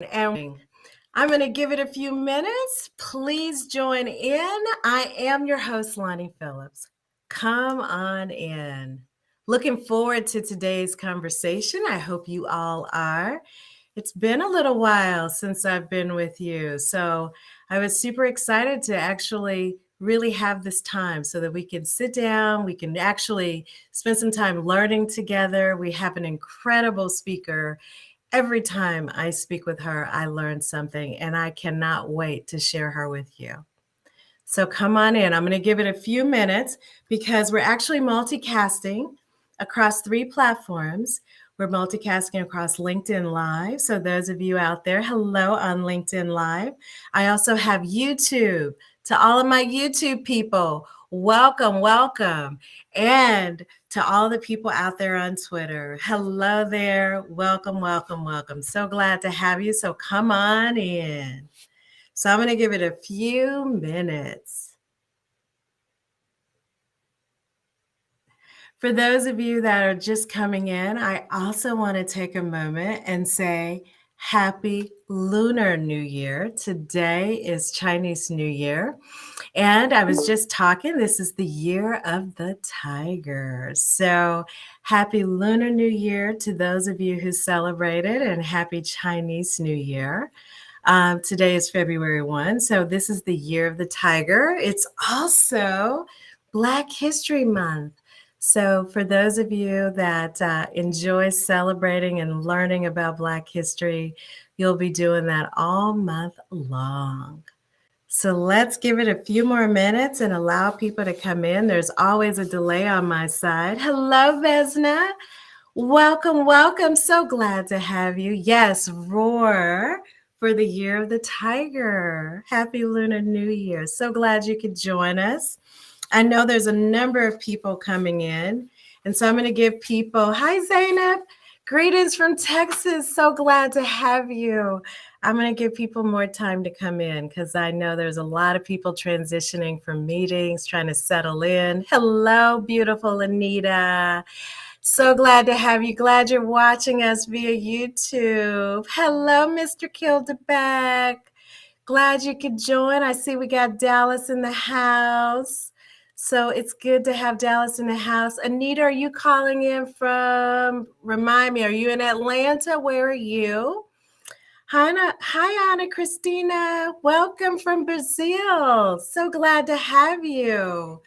And I'm going to give it a few minutes. Please join in. I am your host, Lonnie Phillips. Come on in. Looking forward to today's conversation. I hope you all are. It's been a little while since I've been with you. So I was super excited to actually really have this time so that we can sit down, we can actually spend some time learning together. We have an incredible speaker. Every time I speak with her, I learn something, and I cannot wait to share her with you. So come on in. I'm going to give it a few minutes because we're actually multicasting across 3 platforms. We're multicasting across LinkedIn Live. So those of you out there, hello on LinkedIn Live. I also have YouTube. To all of my YouTube people, welcome, welcome. And to all the people out there on Twitter, hello there. Welcome, welcome, welcome. So glad to have you. So come on in. So I'm going to give it a few minutes. For those of you that are just coming in, I also want to take a moment and say Happy Lunar New Year. Today is Chinese New Year. And I was just talking, this is the year of the tiger. So happy Lunar New Year to those of you who celebrated, and happy Chinese New Year. Today is February 1, so this is the year of the tiger. It's also Black History Month. So for those of you that enjoy celebrating and learning about Black history, you'll be doing that all month long. So let's give it a few more minutes and allow people to come in. There's always a delay on my side. Hello, Vesna. Welcome, welcome. So glad to have you. Yes, roar for the year of the tiger. Happy Lunar New Year. So glad you could join us. I know there's a number of people coming in. And so I'm going to give people, hi, Zainab. Greetings from Texas. So glad to have you. I'm going to give people more time to come in because I know there's a lot of people transitioning from meetings, trying to settle in. Hello, beautiful Anita. So glad to have you. Glad you're watching us via YouTube. Hello, Mr. Kildeback. Glad you could join. I see we got Dallas in the house. So it's good to have Dallas in the house. Anita, are you calling in from, remind me, are you in Atlanta? Where are you? Hi, Ana Cristina. Welcome from Brazil. So glad to have you.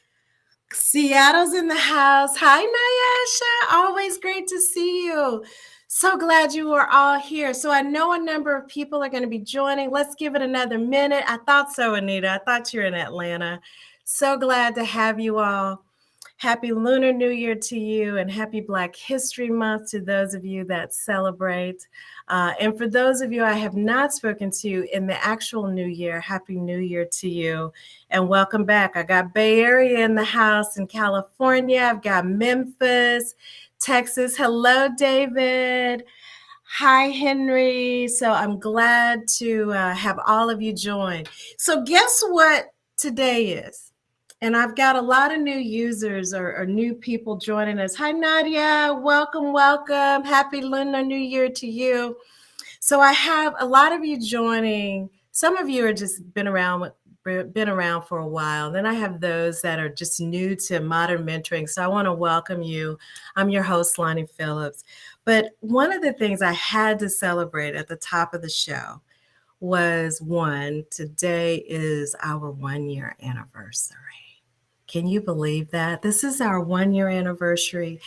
Seattle's in the house. Hi, Nyasha. Always great to see you. So glad you are all here. So I know a number of people are going to be joining. Let's give it another minute. I thought so, Anita. I thought you're in Atlanta. So glad to have you all. Happy Lunar New Year to you, and happy Black History Month to those of you that celebrate. And for those of you I have not spoken to in the actual New Year, Happy New Year to you, and welcome back. I got Bay Area in the house in California. I've got Memphis, Texas. Hello, David. Hi, Henry. So I'm glad to have all of you join. So guess what today is? And I've got a lot of new users or new people joining us. Hi, Nadia. Welcome, welcome. Happy Lunar New Year to you. So I have a lot of you joining. Some of you are just been around for a while. Then I have those that are just new to modern mentoring. So I want to welcome you. I'm your host, Lonnie Phillips. But one of the things I had to celebrate at the top of the show was today is our 1-year anniversary. Can you believe that? This is our 1-year anniversary.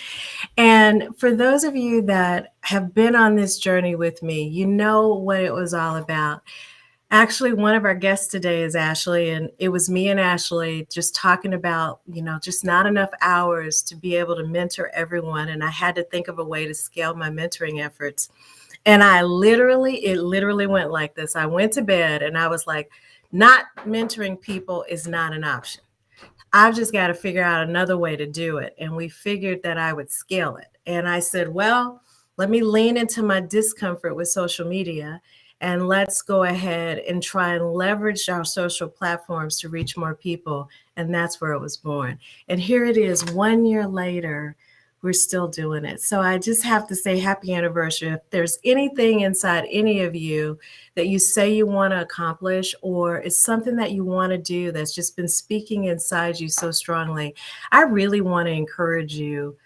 And for those of you that have been on this journey with me, you know what it was all about. Actually, one of our guests today is Ashley, and it was me and Ashley just talking about, just not enough hours to be able to mentor everyone. And I had to think of a way to scale my mentoring efforts. And it literally went like this. I went to bed and I was like, not mentoring people is not an option. I've just got to figure out another way to do it. And we figured that I would scale it. And I said, well, let me lean into my discomfort with social media and let's go ahead and try and leverage our social platforms to reach more people. And that's where it was born. And here it is 1 year later. we're still doing it. So I just have to say happy anniversary. If there's anything inside any of you that you say you want to accomplish, or it's something that you want to do that's just been speaking inside you so strongly, I really want to encourage you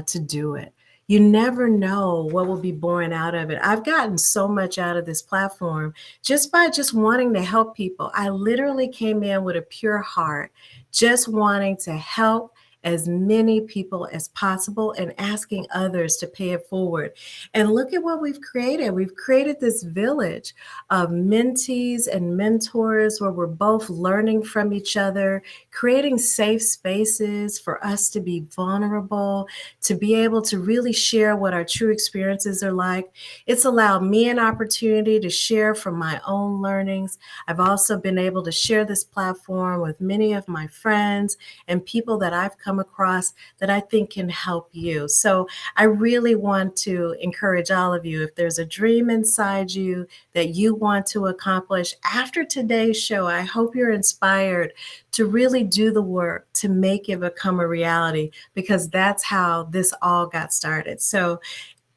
to do it. You never know what will be born out of it. I've gotten so much out of this platform just by just wanting to help people. I literally came in with a pure heart, just wanting to help as many people as possible and asking others to pay it forward. And look at what we've created. We've created this village of mentees and mentors where we're both learning from each other, creating safe spaces for us to be vulnerable, to be able to really share what our true experiences are like. It's allowed me an opportunity to share from my own learnings. I've also been able to share this platform with many of my friends and people that I've come across that I think can help you. So I really want to encourage all of you, if there's a dream inside you that you want to accomplish after today's show, I hope you're inspired to really do the work to make it become a reality, because that's how this all got started. So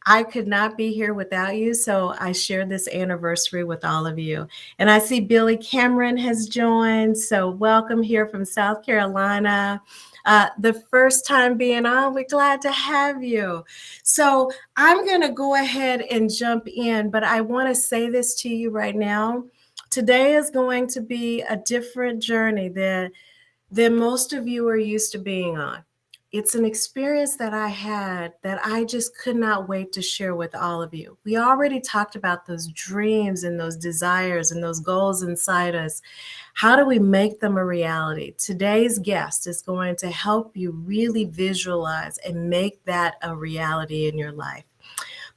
I could not be here without you. So I share this anniversary with all of you. And I see Billy Cameron has joined. So welcome here from South Carolina. The first time being on, we're glad to have you. So I'm going to go ahead and jump in, but I want to say this to you right now. Today is going to be a different journey than most of you are used to being on. It's an experience that I had that I just could not wait to share with all of you. We already talked about those dreams and those desires and those goals inside us. How do we make them a reality? Today's guest is going to help you really visualize and make that a reality in your life.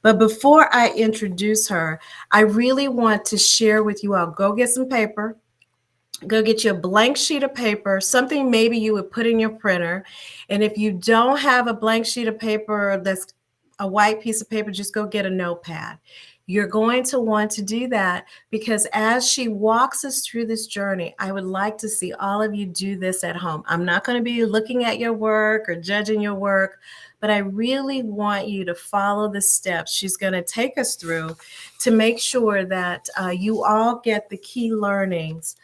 But before I introduce her, I really want to share with you all. Go get some paper. Go get you a blank sheet of paper, something maybe you would put in your printer. And if you don't have a blank sheet of paper that's a white piece of paper, just go get a notepad. You're going to want to do that because as she walks us through this journey, I would like to see all of you do this at home. I'm not going to be looking at your work or judging your work, but I really want you to follow the steps she's going to take us through to make sure that you all get the key learnings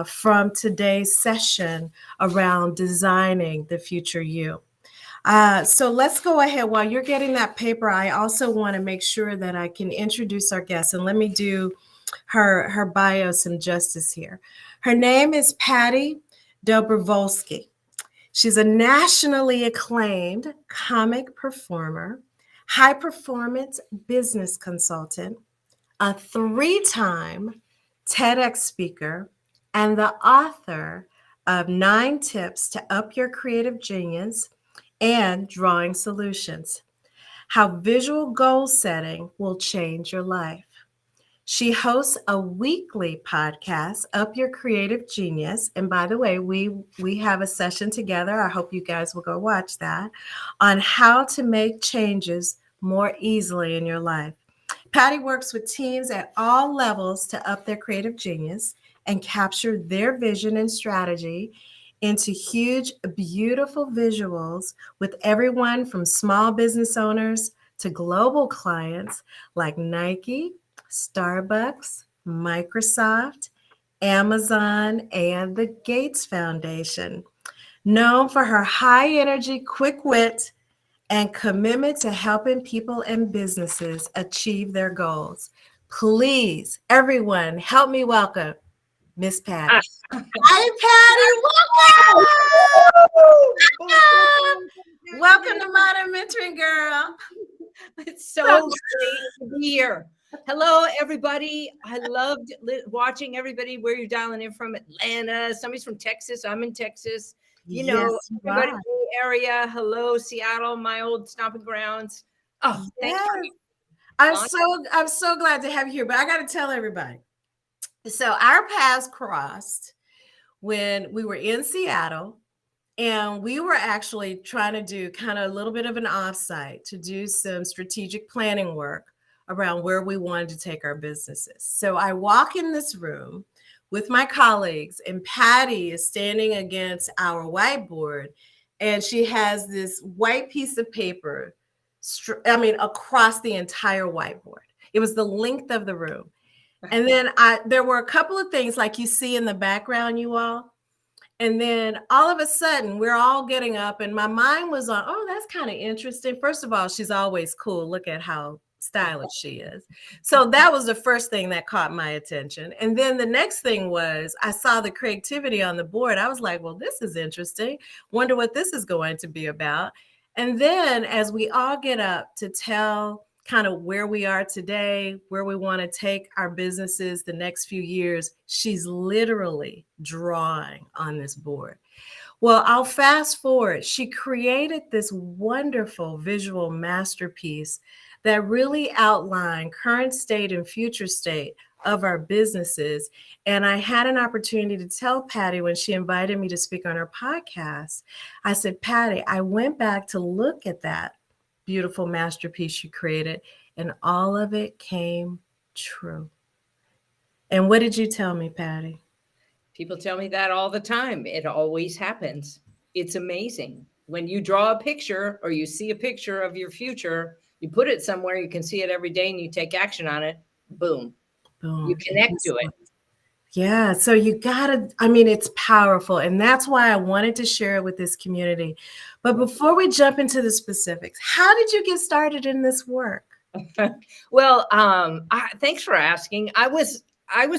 from today's session around designing the future you. So let's go ahead. While you're getting that paper, I also want to make sure that I can introduce our guest, and let me do her bio some justice here. Her name is Patti Dobrowolski. She's a nationally acclaimed comic performer, high performance business consultant, a 3-time TEDx speaker, and the author of 9 Tips to Up Your Creative Genius and Drawing Solutions: How Visual Goal Setting Will Change Your Life. She hosts a weekly podcast, Up Your Creative Genius. And by the way, we have a session together. I hope you guys will go watch that, on how to make changes more easily in your life. Patti works with teams at all levels to up their creative genius and capture their vision and strategy into huge, beautiful visuals, with everyone from small business owners to global clients like Nike, Starbucks, Microsoft, Amazon, and the Gates Foundation. Known for her high energy, quick wit, and commitment to helping people and businesses achieve their goals. Please, everyone, help me welcome Miss Patti. Hi, Patti. Welcome. Welcome to Modern Mentoring, girl. It's so great to be here. Hello, everybody. I loved watching everybody where you're dialing in from. Atlanta. Somebody's from Texas. I'm in Texas. You know, everybody in the area. Hello, Seattle, my old stomping grounds. Oh, thanks for me. I'm so glad to have you here. But I got to tell everybody. So our paths crossed when we were in Seattle. And we were actually trying to do kind of a little bit of an offsite to do some strategic planning work around where we wanted to take our businesses. So I walk in this room with my colleagues, and Patti is standing against our whiteboard, and she has this white piece of paper, across the entire whiteboard. It was the length of the room. And then there were a couple of things like you see in the background, you all. And then all of a sudden, we're all getting up, and my mind was on, oh, that's kind of interesting. First of all, she's always cool. Look at how stylish she is. So that was the first thing that caught my attention. And then the next thing was I saw the creativity on the board. I was like, well, this is interesting. Wonder what this is going to be about. And then as we all get up to tell kind of where we are today, where we want to take our businesses the next few years, she's literally drawing on this board. Well, I'll fast forward. She created this wonderful visual masterpiece that really outlined current state and future state of our businesses. And I had an opportunity to tell Patti when she invited me to speak on her podcast. I said, Patti, I went back to look at that beautiful masterpiece you created, and all of it came true. And what did you tell me, Patti? People tell me that all the time. It always happens. It's amazing. When you draw a picture or you see a picture of your future, you put it somewhere, you can see it every day, and you take action on it. Boom. Boom. You connect to it. Yeah. So you gotta, it's powerful. And that's why I wanted to share it with this community. But before we jump into the specifics, how did you get started in this work? Well, thanks for asking. I was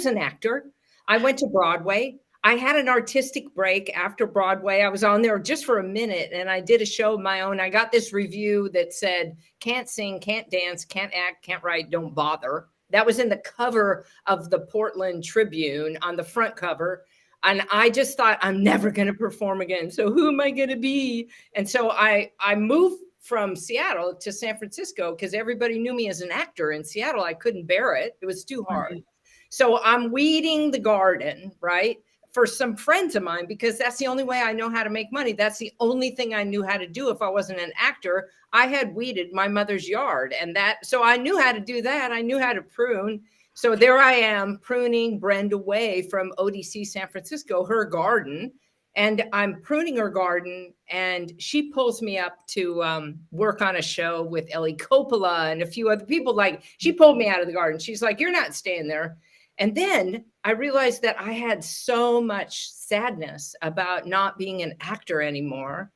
an actor. I went to Broadway. I had an artistic break after Broadway. I was on there just for a minute, and I did a show of my own. I got this review that said, can't sing, can't dance, can't act, can't write, don't bother. That was in the cover of the Portland Tribune on the front cover. And I just thought, I'm never going to perform again. So who am I going to be? And so I moved from Seattle to San Francisco because everybody knew me as an actor in Seattle. I couldn't bear it. It was too hard. Right. So I'm weeding the garden, right, for some friends of mine, because that's the only way I know how to make money. That's the only thing I knew how to do. If I wasn't an actor, I had weeded my mother's yard, so I knew how to do that. I knew how to prune. So there I am pruning Brenda Way from ODC San Francisco, her garden. And I'm pruning her garden, and she pulls me up to work on a show with Ellie Coppola and a few other people. Like, she pulled me out of the garden. She's like, you're not staying there. And then I realized that I had so much sadness about not being an actor anymore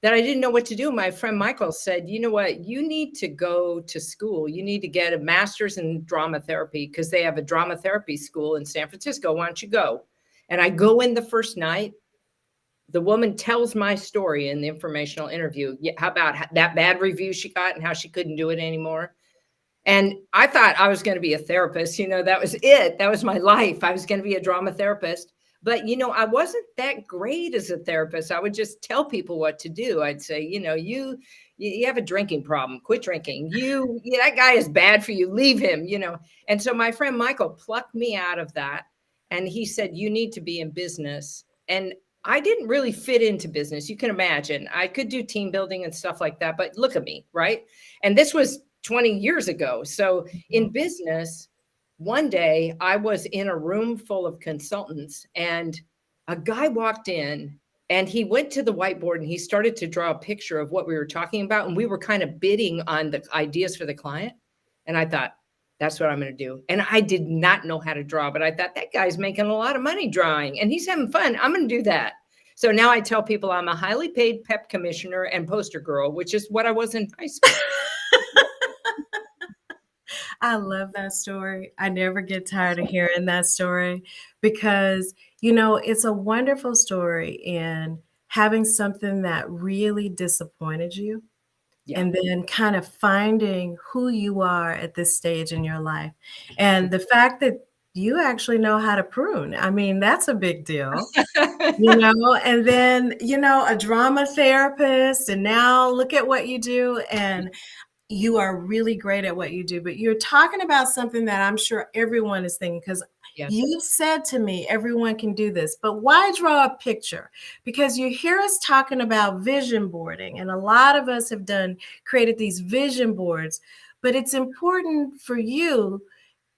that I didn't know what to do. My friend Michael said, you know what, you need to go to school. You need to get a master's in drama therapy because they have a drama therapy school in San Francisco. Why don't you go? And I go in the first night. The woman tells my story in the informational interview. How about that bad review she got and how she couldn't do it anymore? And I thought I was going to be a therapist. That was it. That was my life. I was going to be a drama therapist. But, I wasn't that great as a therapist. I would just tell people what to do. I'd say, you have a drinking problem. Quit drinking. That guy is bad for you. Leave him, And so my friend Michael plucked me out of that. And he said, you need to be in business. And I didn't really fit into business. You can imagine. I could do team building and stuff like that. But look at me, right? And this was 20 years ago. So in business, one day I was in a room full of consultants, and a guy walked in, and he went to the whiteboard and he started to draw a picture of what we were talking about. And we were kind of bidding on the ideas for the client. And I thought, that's what I'm going to do. And I did not know how to draw, but I thought, that guy's making a lot of money drawing and he's having fun. I'm going to do that. So now I tell people I'm a highly paid PEP commissioner and poster girl, which is what I was in high school. I love that story. I never get tired of hearing that story because, it's a wonderful story in having something that really disappointed you. Yeah. And then kind of finding who you are at this stage in your life. And the fact that you actually know how to prune, that's a big deal, and then, a drama therapist, and now look at what you do. And you are really great at what you do, but you're talking about something that I'm sure everyone is thinking, because you said to me, everyone can do this, but why draw a picture? Because you hear us talking about vision boarding, and a lot of us have created these vision boards, but it's important for you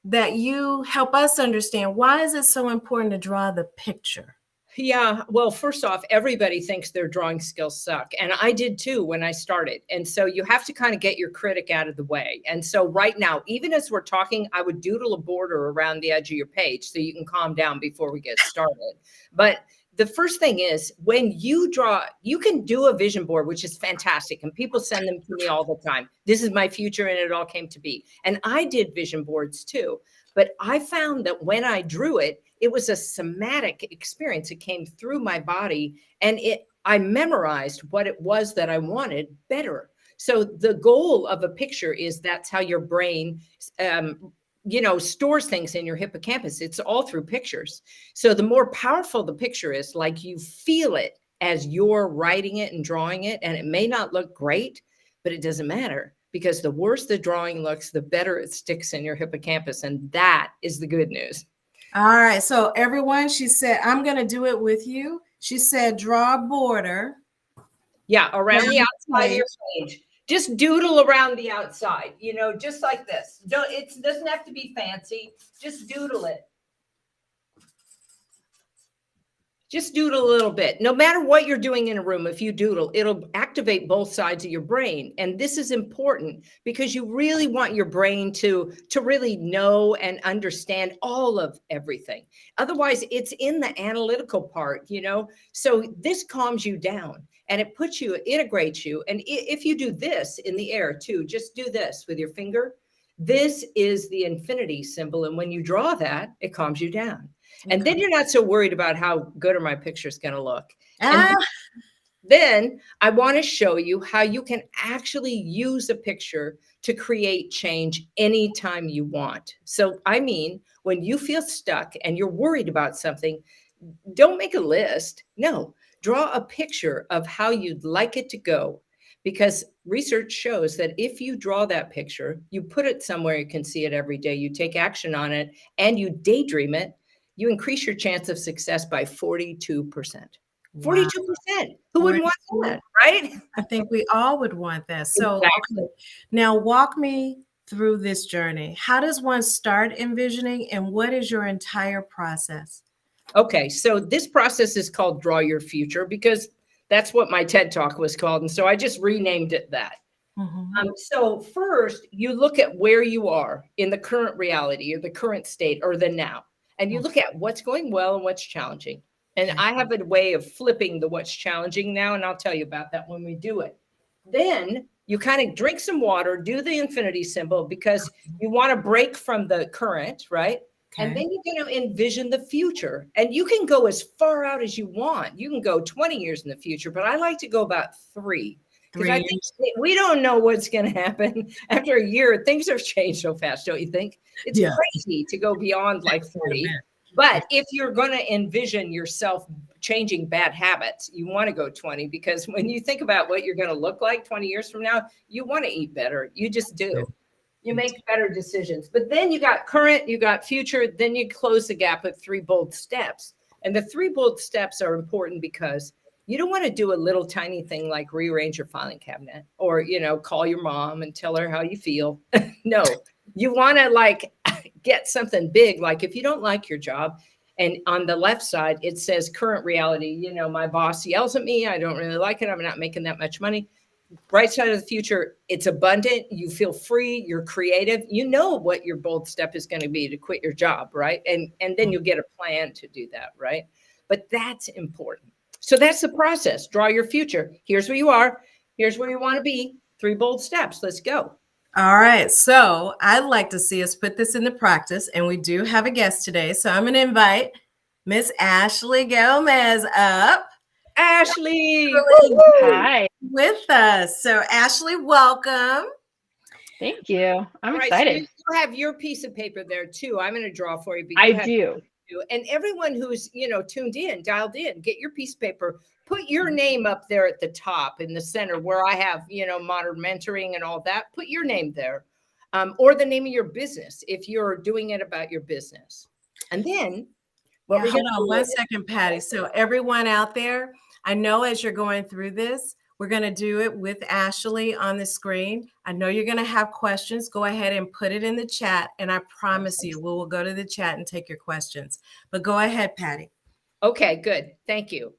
that you help us understand, why is it so important to draw the picture? Yeah. Well, first off, everybody thinks their drawing skills suck. And I did too when I started. And so you have to kind of get your critic out of the way. And so right now, even as we're talking, I would doodle a border around the edge of your page so you can calm down before we get started. But the first thing is when you draw, you can do a vision board, which is fantastic. And people send them to me all the time. This is my future and it all came to be. And I did vision boards too. But I found that when I drew it, it was a somatic experience. It came through my body and I memorized what it was that I wanted better. So the goal of a picture is that's how your brain, stores things in your hippocampus. It's all through pictures. So the more powerful the picture is, like you feel it as you're writing it and drawing it, and it may not look great, but it doesn't matter because the worse the drawing looks, the better it sticks in your hippocampus. And that is the good news. All right. So everyone, she said, I'm going to do it with you. She said, draw a border. Yeah, around the outside of your page. Just doodle around the outside, just like this. It doesn't have to be fancy. Just doodle it. Just doodle a little bit. No matter what you're doing in a room, if you doodle, it'll activate both sides of your brain. And this is important because you really want your brain to really know and understand all of everything. Otherwise, it's in the analytical part, So this calms you down and it integrates you. And if you do this in the air too, just do this with your finger. This is the infinity symbol. And when you draw that, it calms you down. And then you're not so worried about how good are my pictures going to look. And then I want to show you how you can actually use a picture to create change anytime you want. So, I mean, when you feel stuck and you're worried about something, don't make a list. No, draw a picture of how you'd like it to go. Because research shows that if you draw that picture, you put it somewhere you can see it every day, you take action on it, and you daydream it, you increase your chance of success by 42%. 42%. Who wouldn't want that, right? I think we all would want that. So exactly. Okay. Now walk me through this journey. How does one start envisioning and what is your entire process? Okay, so this process is called Draw Your Future because that's what my TED Talk was called. And so I just renamed it that. Mm-hmm. So first, you look at where you are in the current reality or the current state or the now. And you look at what's going well and what's challenging. And I have a way of flipping the what's challenging now, and I'll tell you about that when we do it. Then you kind of drink some water, do the infinity symbol because you want to break from the current, right? Okay. And then you're going to envision the future. And you can go as far out as you want. You can go 20 years in the future, but I like to go about 3. Because I think we don't know what's going to happen after a year. Things have changed so fast, don't you think? It's crazy to go beyond like 3. But if you're going to envision yourself changing bad habits, you want to go 20 because when you think about what you're going to look like 20 years from now, you want to eat better. You just do. You make better decisions. But then you got current, you got future, then you close the gap with 3 bold steps. And the 3 bold steps are important because you don't want to do a little tiny thing like rearrange your filing cabinet or, call your mom and tell her how you feel. No, you want to get something big. Like if you don't like your job and on the left side, it says current reality, my boss yells at me. I don't really like it. I'm not making that much money. Right side of the future, it's abundant. You feel free. You're creative. You know what your bold step is going to be to quit your job, right? And then you'll get a plan to do that, right? But that's important. So that's the process. Draw your future. Here's where you are. Here's where you want to be. 3 bold steps. Let's go. All right. So I'd like to see us put this into practice. And we do have a guest today. So I'm going to invite Miss Ashley Gomez up. Ashley. Hi. With us. So Ashley, welcome. Thank you. I'm excited. So you have your piece of paper there too. I'm going to draw for you. I do. And everyone who's, tuned in, dialed in, get your piece of paper, put your name up there at the top in the center where I have, modern mentoring and all that. Put your name there or the name of your business if you're doing it about your business. And then hold on one second, Patty. So everyone out there, I know as you're going through this, we're going to do it with Ashley on the screen. I know you're going to have questions. Go ahead and put it in the chat. And I promise you, we will go to the chat and take your questions. But go ahead, Patty. Okay, good. Thank you.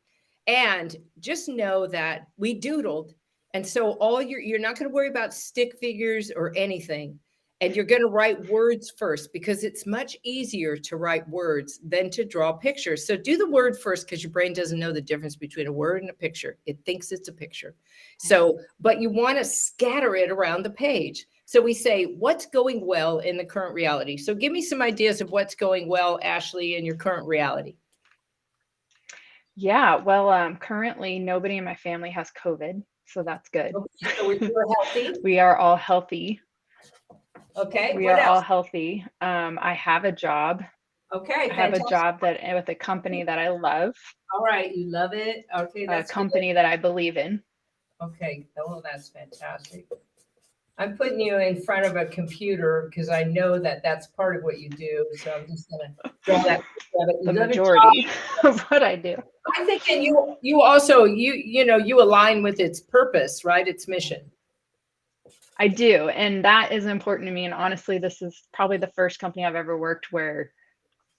And just know that we doodled. And so you're not going to worry about stick figures or anything. And you're going to write words first because it's much easier to write words than to draw pictures. So do the word first because your brain doesn't know the difference between a word and a picture. It thinks it's a picture. So, but you want to scatter it around the page. So we say, what's going well in the current reality? So give me some ideas of what's going well, Ashley, in your current reality. Yeah, well, currently nobody in my family has COVID, so that's good. Okay, so we're healthy. We are all healthy. Okay. We What are all else? healthy. I have a job. Okay. I have a Fantastic. job that with a company that I love, All right. You love it. Okay. a That's company that I believe in. good. Okay. Oh, that's fantastic. I'm putting you in front of a computer because I know that that's part of what you do. So I'm just going to draw that. The majority of what I do. I think, and you also, you align with its purpose, right? Its mission. I do, and that is important to me. And honestly, this is probably the first company I've ever worked where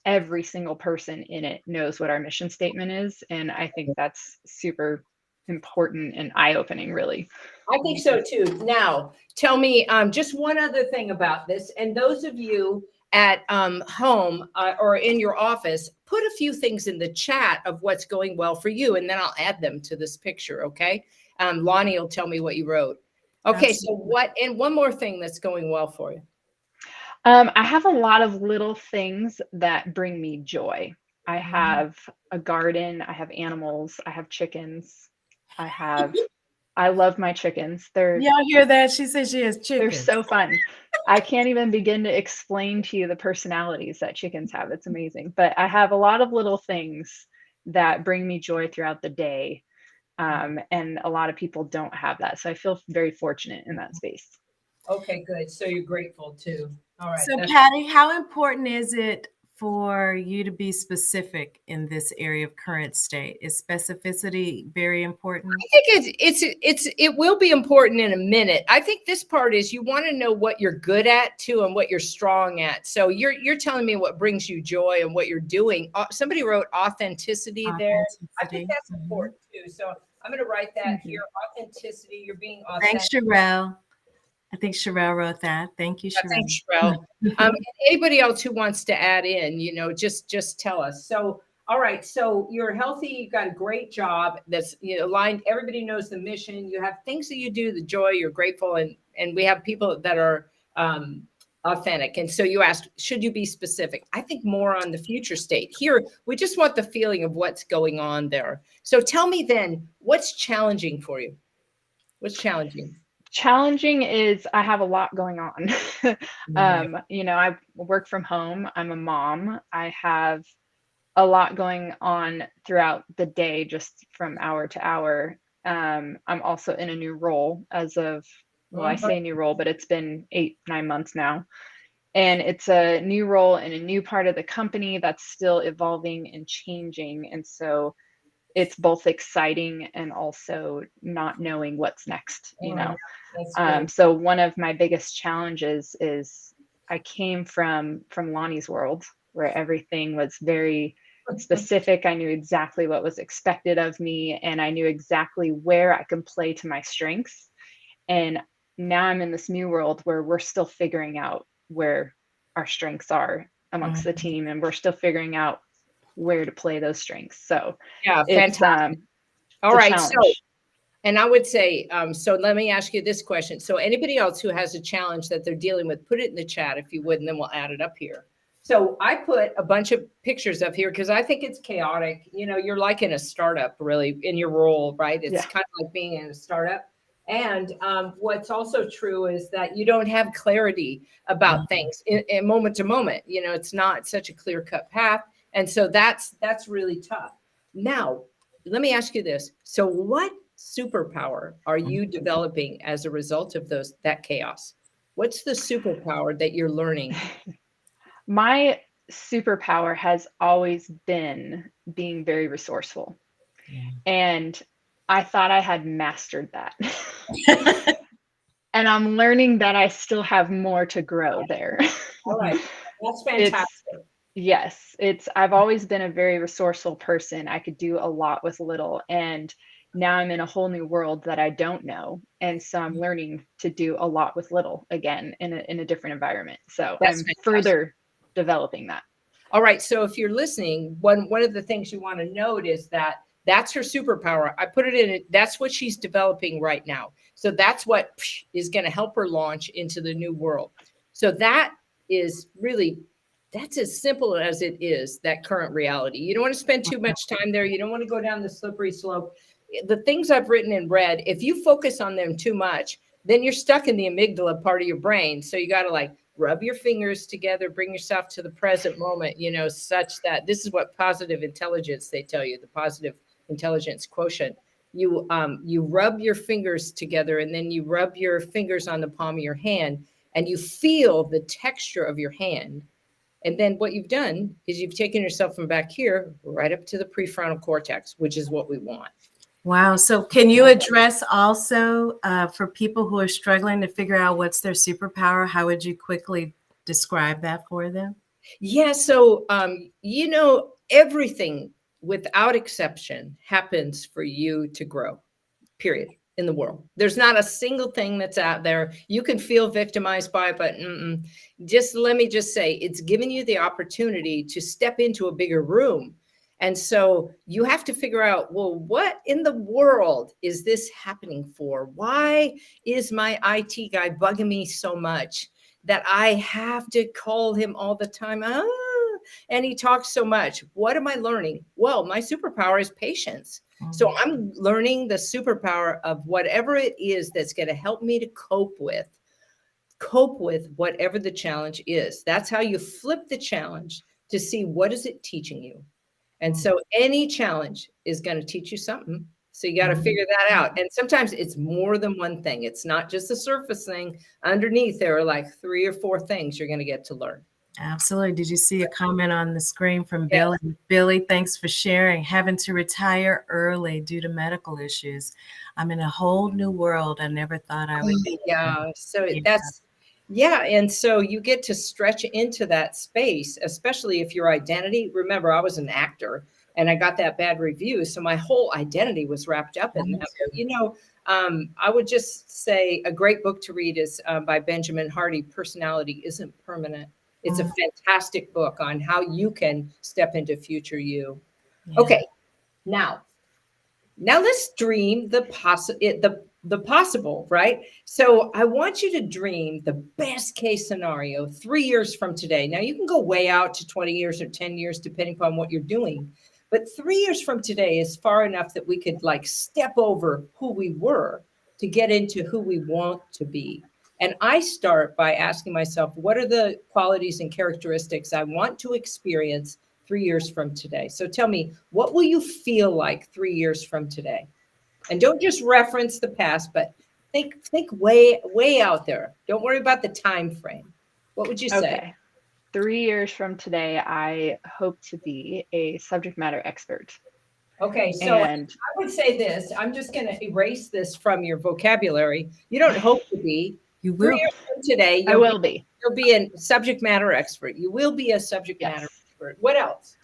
every single person in it knows what our mission statement is. And I think that's super important and eye-opening, really. I think so too. Now, tell me just one other thing about this. And those of you at home or in your office, put a few things in the chat of what's going well for you, and then I'll add them to this picture. Okay. Lonnie will tell me what you wrote. Okay. Absolutely. So and one more thing that's going well for you. I have a lot of little things that bring me joy. I have a garden, I have animals, I have chickens. I love my chickens. Y'all hear that? She says she has They're chickens. so fun. I can't even begin to explain to you the personalities that chickens have. It's amazing. But I have a lot of little things that bring me joy throughout the day. And a lot of people don't have that. So I feel very fortunate in that space. Okay, good. So you're grateful too. All right. So, Patti, how important is it for you to be specific in this area of current state? Is specificity very important? I think it will be important in a minute. I think this part is you want to know what you're good at too and what you're strong at. So you're telling me what brings you joy and what you're doing. Somebody wrote authenticity there. I think that's important too. So I'm going to write that here. Authenticity. You're being authentic. Thanks, Sherelle. I think Sherelle wrote that. Thank you, Sherelle. Thanks, Sherelle. Anybody else who wants to add in, just tell us. So, all right. So you're healthy. You've got a great job that's aligned. Everybody knows the mission. You have things that you do, the joy. You're grateful, and we have people that are authentic. And so you asked, should you be specific? I think more on the future state. Here, we just want the feeling of what's going on there. So tell me then, what's challenging for you? What's challenging? Challenging is I have a lot going on. I work from home. I'm a mom. I have a lot going on throughout the day, just from hour to hour. I'm also in a new role as of, well, I say new role, but it's been 8-9 months now. And it's a new role in a new part of the company that's still evolving and changing. And so it's both exciting and also not knowing what's next, So one of my biggest challenges is I came from Lonnie's world where everything was very specific. I knew exactly what was expected of me, and I knew exactly where I can play to my strengths. And now I'm in this new world where we're still figuring out where our strengths are amongst the team, and we're still figuring out where to play those strengths. So yeah, fantastic. All right. So, and I would say, so let me ask you this question. So anybody else who has a challenge that they're dealing with, put it in the chat if you would, and then we'll add it up here. So I put a bunch of pictures up here because I think it's chaotic. You're like in a startup, really, in your role, right? It's kind of like being in a startup. And what's also true is that you don't have clarity about things in moment to moment. It's not such a clear-cut path. And so that's really tough. Now, let me ask you this. So what superpower are you developing as a result of that chaos? What's the superpower that you're learning? My superpower has always been being very resourceful. And I thought I had mastered that. And I'm learning that I still have more to grow there. All right. That's fantastic. Yes, I've always been a very resourceful person. I could do a lot with little, and now I'm in a whole new world that I don't know. And so I'm learning to do a lot with little again in a different environment. So That's I'm fantastic. further developing that. All right. So if you're listening, one of the things you want to note is that that's her superpower. I put it in it. That's what she's developing right now. So that's what is going to help her launch into the new world. So that is really, that's as simple as it is, that current reality. You don't want to spend too much time there. You don't want to go down the slippery slope. The things I've written in red, if you focus on them too much, then you're stuck in the amygdala part of your brain. So you got to like rub your fingers together, bring yourself to the present moment, such that this is what positive intelligence, they tell you, the positive intelligence quotient. You rub your fingers together, and then you rub your fingers on the palm of your hand, and you feel the texture of your hand. And then what you've done is you've taken yourself from back here right up to the prefrontal cortex, which is what we want. Wow. So can you address also for people who are struggling to figure out what's their superpower, how would you quickly describe that for them? Yeah. So, everything without exception happens for you to grow, period, in the world. There's not a single thing that's out there. You can feel victimized by it, but just let me just say, it's giving you the opportunity to step into a bigger room. And so you have to figure out, well, what in the world is this happening for? Why is my IT guy bugging me so much that I have to call him all the time? And he talks so much. What am I learning? Well, my superpower is patience. So I'm learning the superpower of whatever it is that's going to help me to cope with whatever the challenge is. That's how you flip the challenge to see what is it teaching you. And so any challenge is going to teach you something. So you got to figure that out. And sometimes it's more than one thing. It's not just the surface thing. Underneath, there are like 3 or 4 things you're going to get to learn. Absolutely. Did you see a comment on the screen from Yes. Billy? Billy, thanks for sharing. Having to retire early due to medical issues. I'm in a whole new world I never thought I would be. Yeah. So Yeah. and so you get to stretch into that space, especially if your identity, remember, I was an actor and I got that bad review. So my whole identity was wrapped up in that. I would just say a great book to read is by Benjamin Hardy, Personality Isn't Permanent. It's a fantastic book on how you can step into future you. Yeah. Okay. Now let's dream the possible, right? So I want you to dream the best case scenario 3 years from today. Now you can go way out to 20 years or 10 years, depending upon what you're doing. But 3 years from today is far enough that we could like step over who we were to get into who we want to be. And I start by asking myself, what are the qualities and characteristics I want to experience 3 years from today? So tell me, what will you feel like 3 years from today? And don't just reference the past, but think way out there. Don't worry about the time frame. What would you say? Okay. 3 years from today, I hope to be a subject matter expert. Okay, so I would say this. I'm just going to erase this from your vocabulary. You don't hope to be. You will. 3 years from today, I will be. You'll be a subject matter expert. You will be a subject matter expert. What else?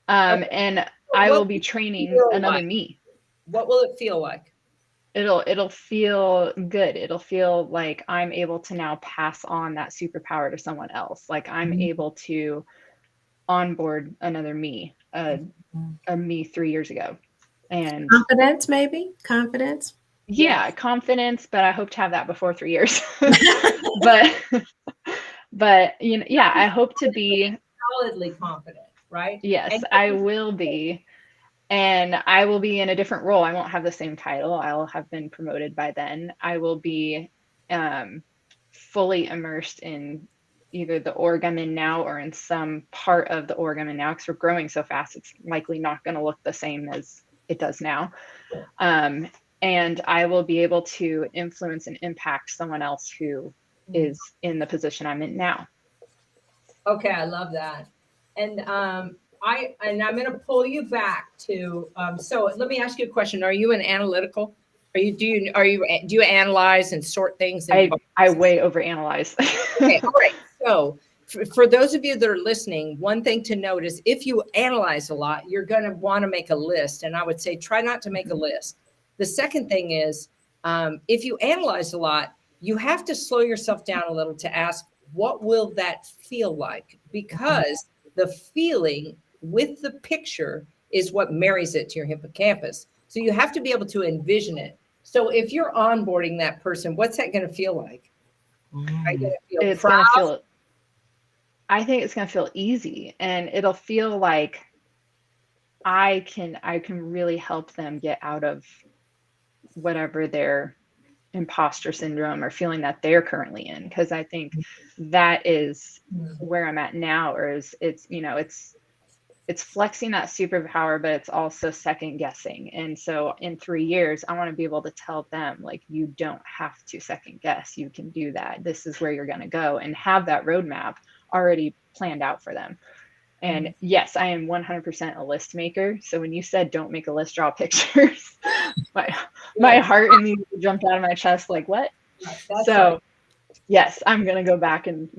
And I will be training another me. What will it feel like? It'll feel good. It'll feel like I'm able to now pass on that superpower to someone else. Like I'm able to onboard another me, a me 3 years ago. And confidence, maybe? Confidence? Yeah, confidence, but I hope to have that before 3 years. but I hope to be solidly confident, right? Yes, I will be. And I will be in a different role. I won't have the same title. I'll have been promoted by then. I will be fully immersed in either the org I'm in now or in some part of the org I'm in now, because we're growing so fast, it's likely not going to look the same as it does now. And I will be able to influence and impact someone else who is in the position I'm in now. Okay, I love that. And I'm going to pull you back to. So let me ask you a question. Are you an analytical? Do you analyze and sort things? I way overanalyze. Okay, all right. So for those of you that are listening, one thing to note is if you analyze a lot, you're going to want to make a list. And I would say try not to make a list. The second thing is if you analyze a lot, you have to slow yourself down a little to ask, what will that feel like? Because the feeling with the picture is what marries it to your hippocampus. So you have to be able to envision it. So if you're onboarding that person, what's that going to feel like? Are you going to feel It's proud? going to feel, I think it's going to feel easy, and it'll feel like I can really help them get out of whatever their imposter syndrome or feeling that they're currently in. Because I think that is where I'm at now, or is it's flexing that superpower, but it's also second guessing. And so in 3 years, I want to be able to tell them, like, you don't have to second guess. You can do that. This is where you're going to go, and have that roadmap already planned out for them. And yes, I am 100% a list maker. So when you said don't make a list, draw pictures, my heart immediately jumped out of my chest, like, what? So right. Yes, I'm going to go back and,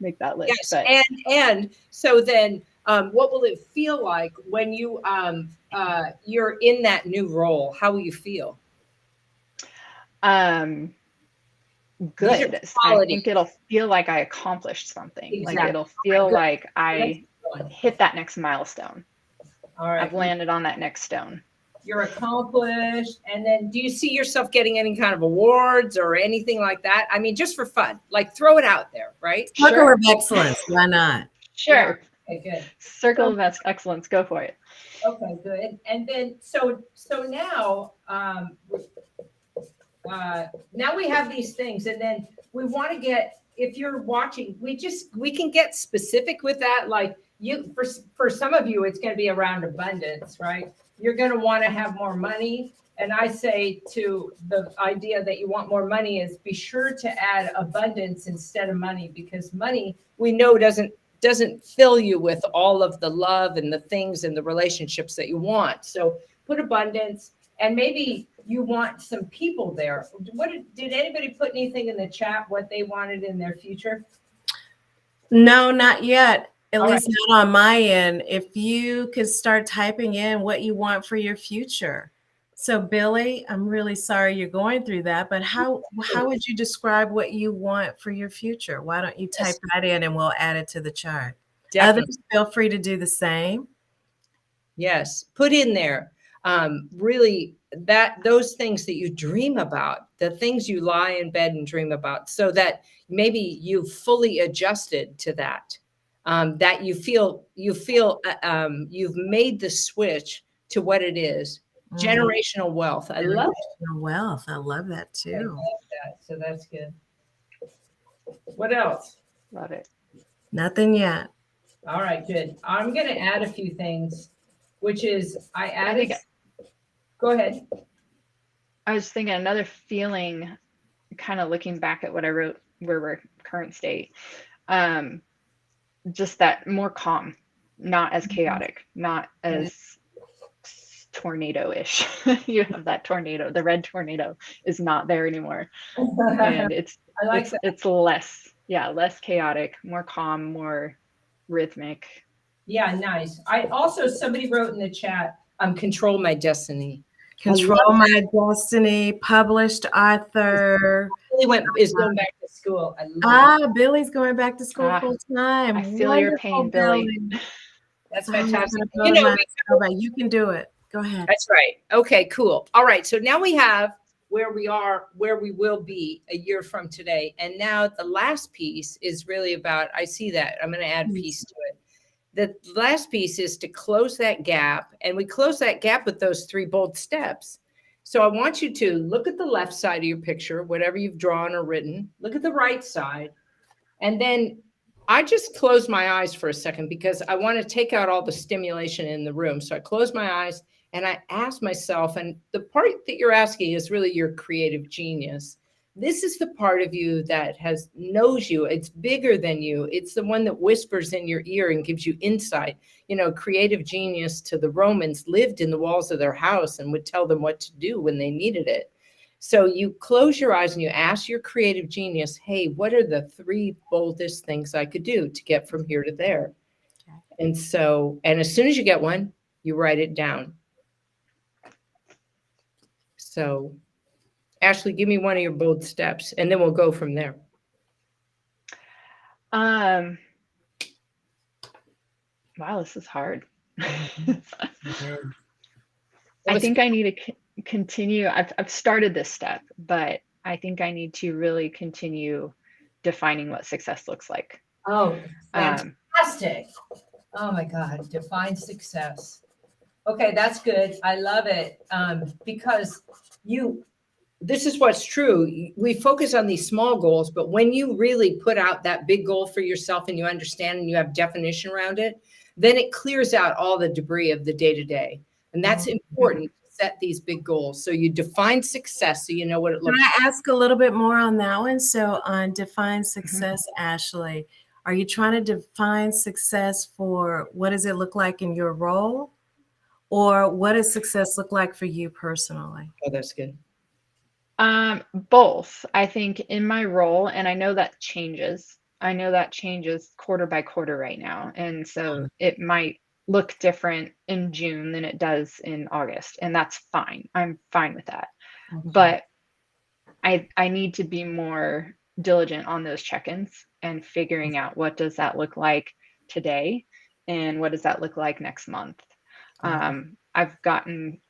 make that list. Yes. But. And so then what will it feel like when you you're in that new role? How will you feel? Good. I think it'll feel like I accomplished something. Exactly. Like it'll feel like I hit that next milestone. All right. I've landed on that next stone. You're accomplished. And then do you see yourself getting any kind of awards or anything like that? I mean, just for fun, like throw it out there, right? Circle of excellence. Why not? Sure. Yeah. Okay, good. Circle of excellence. Go for it. Okay, good. And then, so now, now we have these things, and then we want to get, if you're watching, we can get specific with that. Like for some of you, it's going to be around abundance, right? You're going to want to have more money. And I say to the idea that you want more money is be sure to add abundance instead of money, because money we know doesn't fill you with all of the love and the things and the relationships that you want. So put abundance, and maybe you want some people there. Did anybody put anything in the chat what they wanted in their future? No, not yet. At least not on my end. If you could start typing in what you want for your future. So Billy, I'm really sorry you're going through that, but how would you describe what you want for your future? Why don't you type that in and we'll add it to the chart? Definitely. Others, feel free to do the same. Yes, put in there really those things that you dream about, the things you lie in bed and dream about, so that maybe you've fully adjusted to that. That you feel you've made the switch to what it is. Generational wealth. I love it. Wealth. I love that too. I love that. So that's good. What else? Love it. Nothing yet. All right, good. I'm going to add a few things, which is I added. Go ahead. I was thinking another feeling, kind of looking back at what I wrote where we're current state. Just that more calm, not as chaotic, not as tornado-ish. You have that tornado, the red tornado is not there anymore. And it's less chaotic, more calm, more rhythmic. Yeah, nice. I also, somebody wrote in the chat, control my destiny. Control my destiny, published author. Billy is going back to school. Billy's going back to school full time. I feel your pain, Billy. That's fantastic. You can do it. Go ahead. That's right. Okay, cool. All right. So now we have where we are, where we will be a year from today. And now the last piece is really about, I see that. I'm going to add peace to it. The last piece is to close that gap. And we close that gap with those 3 bold steps. So I want you to look at the left side of your picture, whatever you've drawn or written. Look at the right side. And then I just close my eyes for a second because I want to take out all the stimulation in the room. So I close my eyes and I ask myself, and the part that you're asking is really your creative genius. This is the part of you that knows you. It's bigger than you. It's the one that whispers in your ear and gives you insight. Creative genius to the Romans lived in the walls of their house and would tell them what to do when they needed it. So you close your eyes and you ask your creative genius, hey, what are the 3 boldest things I could do to get from here to there? Okay. And so, and as soon as you get one, you write it down. So, Ashley, give me one of your bold steps, and then we'll go from there. Wow, this is hard. I think I need to continue. I've started this step, but I think I need to really continue defining what success looks like. Oh, fantastic. Oh my God, define success. Okay, that's good. I love it. Because this is what's true. We focus on these small goals, but when you really put out that big goal for yourself and you understand and you have definition around it, then it clears out all the debris of the day to day. And that's important to set these big goals. So you define success so you know what it looks like. Can I ask a little bit more on that one? So on define success, Ashley, are you trying to define success for what does it look like in your role? Or what does success look like for you personally? Oh, that's good. Both. I think in my role, and I know that changes. I know that changes quarter by quarter right now. And so it might look different in June than it does in August. And that's fine. I'm fine with that. Okay. But I need to be more diligent on those check-ins and figuring out what does that look like today and what does that look like next month. I've gotten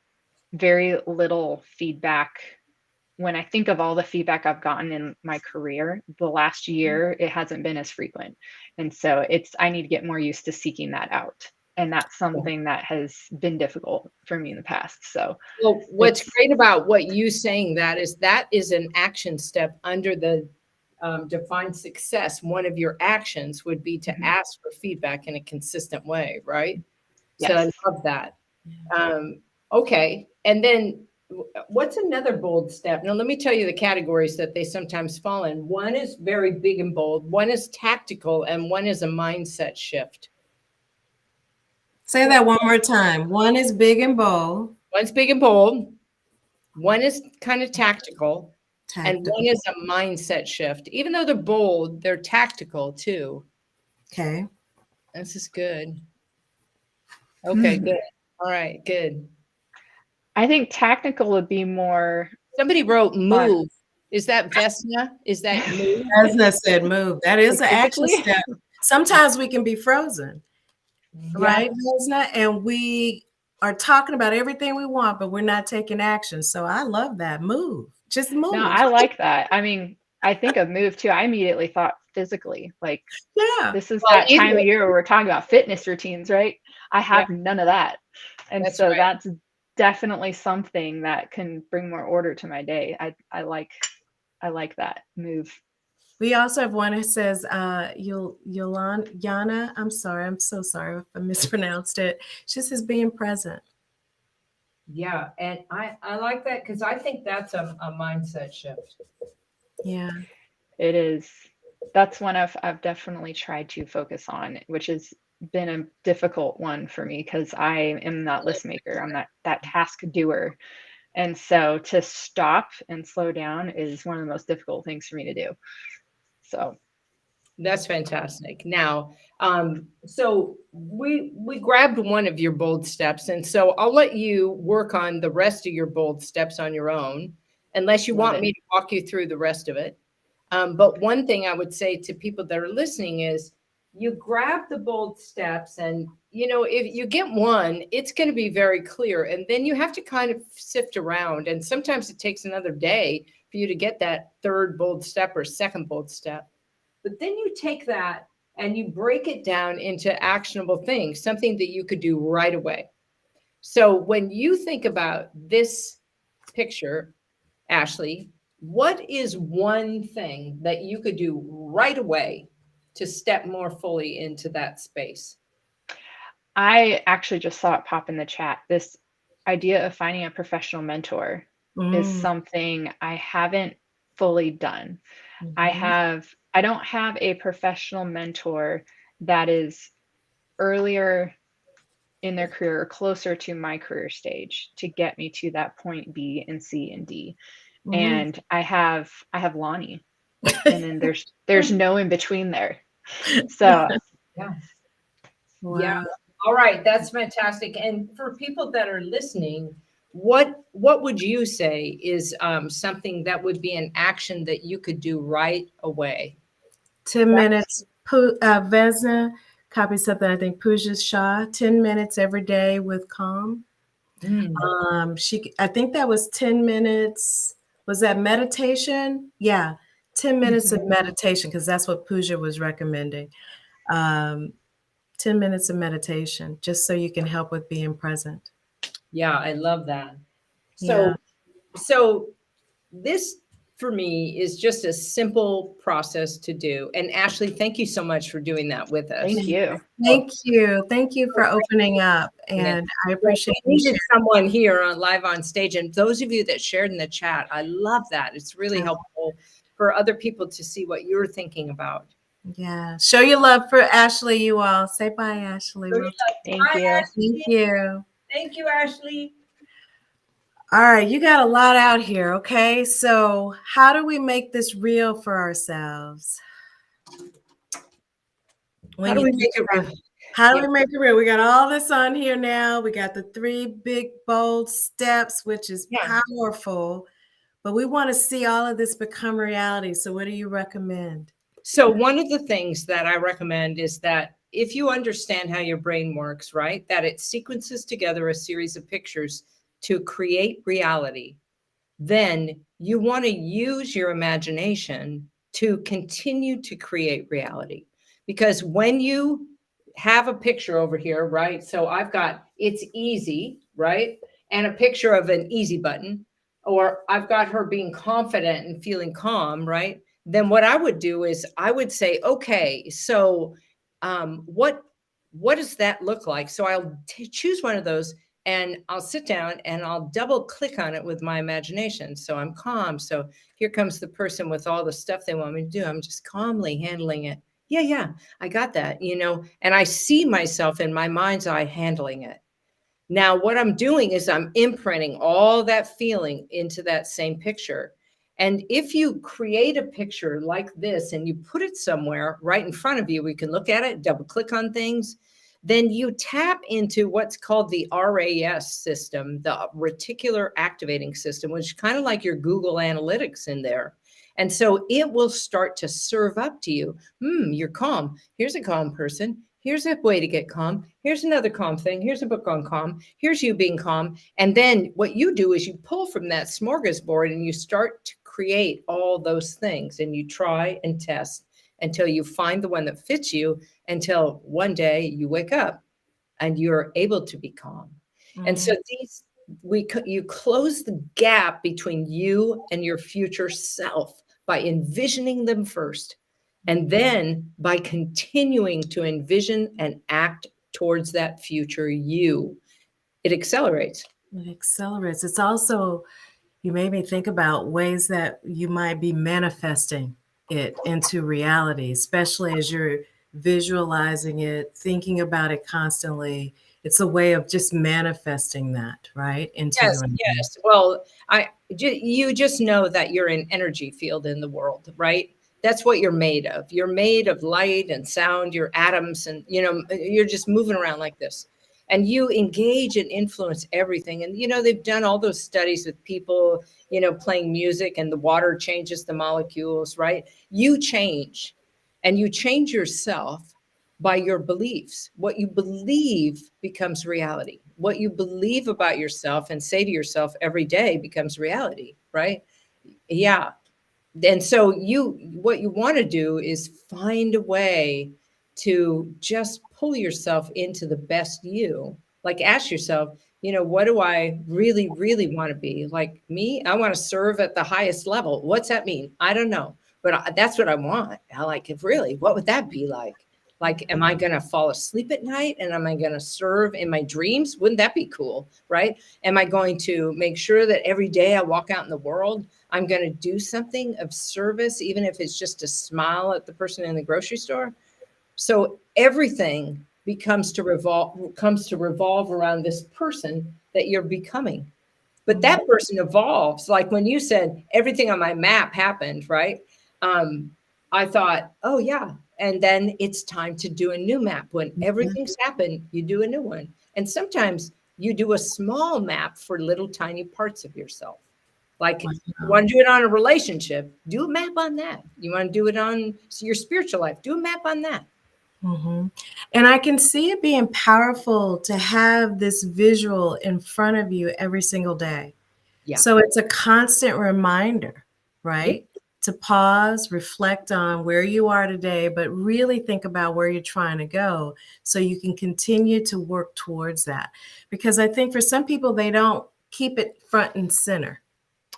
very little feedback. When I think of all the feedback I've gotten in my career, the last year, it hasn't been as frequent. And so I need to get more used to seeking that out. And that's something that has been difficult for me in the past. So, well, what's great about what you saying that is an action step under the define success. One of your actions would be to ask for feedback in a consistent way, right? yes. So I love that. Okay. And then what's another bold step? Now, let me tell you the categories that they sometimes fall in. One is very big and bold. One is tactical, and one is a mindset shift. Say that one more time. One is big and bold. One's big and bold. One is kind of tactical. And one is a mindset shift. Even though they're bold, they're tactical too. Okay. This is good. Okay, good. All right, good. I think tactical would be more. Somebody wrote move. Is that Vesna? Is that move? Vesna said move. That is an action step. Sometimes we can be frozen, right, Vesna? And we are talking about everything we want, but we're not taking action. So I love that. Move. Just move. No, I like that. I mean, I think of move too. I immediately thought physically, like, this is that time of year where we're talking about fitness routines, right? I have none of that. And so that's definitely something that can bring more order to my day. I like that move. We also have one that says, Yana, I'm sorry. I'm so sorry if I mispronounced it. She says being present. Yeah. And I like that because I think that's a mindset shift. Yeah. It is. That's one I've definitely tried to focus on, which has been a difficult one for me because I am that list maker. I'm that task doer. And so to stop and slow down is one of the most difficult things for me to do. So that's fantastic. Now, so we grabbed one of your bold steps, and so I'll let you work on the rest of your bold steps on your own, unless you want me to walk you through the rest of it. But one thing I would say to people that are listening is you grab the bold steps and, if you get one, it's going to be very clear. And then you have to kind of sift around. And sometimes it takes another day for you to get that third bold step or second bold step. But then you take that and you break it down into actionable things, something that you could do right away. So when you think about this picture, Ashley, what is one thing that you could do right away to step more fully into that space? I actually just saw it pop in the chat. This idea of finding a professional mentor is something I haven't fully done. I don't have a professional mentor that is earlier in their career or closer to my career stage to get me to that point B and C and D. and I have Lonnie, and then there's no in between there. So Yeah. Wow. Yeah. All right. That's fantastic. And for people that are listening, what would you say is something that would be an action that you could do right away? 10 minutes. Vesna copied something, I think Pooja Shah, 10 minutes every day with calm. I think that was 10 minutes. Was that meditation? Yeah, 10 minutes of meditation, because that's what Pooja was recommending. 10 minutes of meditation, just so you can help with being present. Yeah, I love that. Yeah. So this for me is just a simple process to do. And Ashley, thank you so much for doing that with us. thank you. Thank you. Thank you for opening up. And I appreciate we you needed sharing. someone here on live on stage. And those of you that shared in the chat, I love that. It's really helpful for other people to see what you're thinking about. Yeah. Show your love for Ashley, you all. Say bye, Ashley. Thank you. Thank you. Thank you, Ashley. All right, you got a lot out here, okay? So how do we make this real for ourselves? How do we make it real? How do we make it real? We got all this on here now. We got the 3 big, bold steps, which is powerful, but we want to see all of this become reality. So what do you recommend? So one of the things that I recommend is that if you understand how your brain works, right, that it sequences together a series of pictures to create reality, then you want to use your imagination to continue to create reality. Because when you have a picture over here, right? So I've got it's easy, right? And a picture of an easy button, or I've got her being confident and feeling calm, right? Then what I would do is I would say, okay, so what does that look like? So I'll choose one of those and I'll sit down and I'll double click on it with my imagination. So I'm calm. So here comes the person with all the stuff they want me to do. I'm just calmly handling it. Yeah, I got that, and I see myself in my mind's eye handling it. Now, what I'm doing is I'm imprinting all that feeling into that same picture. And if you create a picture like this and you put it somewhere right in front of you, we can look at it, double click on things, then you tap into what's called the RAS system, the reticular activating system, which is kind of like your Google Analytics in there. And so it will start to serve up to you. You're calm. Here's a calm person. Here's a way to get calm. Here's another calm thing. Here's a book on calm. Here's you being calm. And then what you do is you pull from that smorgasbord and you start to create all those things, and you try and test until you find the one that fits you, until one day you wake up and you're able to be calm. And so you close the gap between you and your future self by envisioning them first. And then by continuing to envision and act towards that future you, it accelerates. It accelerates. It's also, you made me think about ways that you might be manifesting it into reality, especially as you're visualizing it, thinking about it constantly. It's a way of just manifesting that, right? Yes. Well, you just know that you're an energy field in the world, right? That's what you're made of. You're made of light and sound, your atoms, and you're just moving around like this. And you engage and influence everything. And they've done all those studies with people, playing music, and the water changes the molecules, right? You change, and you change yourself by your beliefs. What you believe becomes reality. What you believe about yourself and say to yourself every day becomes reality, right? Yeah. And so what you want to do is find a way to just pull yourself into the best you. Like, ask yourself, what do I really, really want to be? Like me, I want to serve at the highest level. What's that mean? I don't know, but that's what I want. What would that be like? Like, am I going to fall asleep at night and am I going to serve in my dreams? Wouldn't that be cool? Right? Am I going to make sure that every day I walk out in the world, I'm going to do something of service, even if it's just to smile at the person in the grocery store? So everything comes to revolve around this person that you're becoming. But that person evolves. Like when you said everything on my map happened, right? I thought, oh yeah. And then it's time to do a new map. When everything's happened, you do a new one. And sometimes you do a small map for little tiny parts of yourself. Like you want to do it on a relationship, do a map on that. You want to do it on your spiritual life, do a map on that. Mm-hmm. And I can see it being powerful to have this visual in front of you every single day. Yeah. So it's a constant reminder, right? Yeah. To pause, reflect on where you are today, but really think about where you're trying to go so you can continue to work towards that. Because I think for some people, they don't keep it front and center.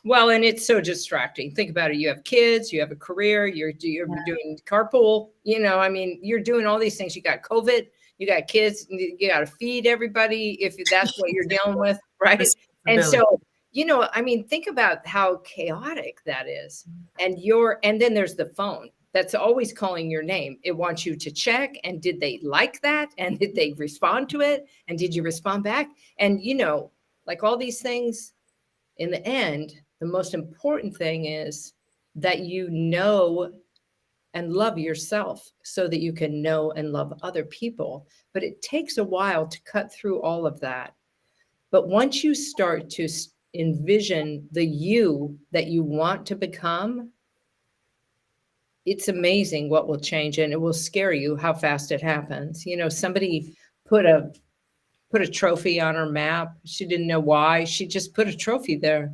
Well, and it's so distracting. Think about it. You have kids, you have a career, you're doing carpool, I mean, you're doing all these things. You got COVID, you got kids, you got to feed everybody if that's what you're dealing with, right? And so, I mean, think about how chaotic that is. And then there's the phone that's always calling your name. It wants you to check. And did they like that? And did they respond to it? And did you respond back? And, like all these things, in the end, the most important thing is that you know and love yourself so that you can know and love other people. But it takes a while to cut through all of that. But once you start to envision the you that you want to become, it's amazing what will change, and it will scare you how fast it happens. Somebody put a trophy on her map. She didn't know why. She just put a trophy there.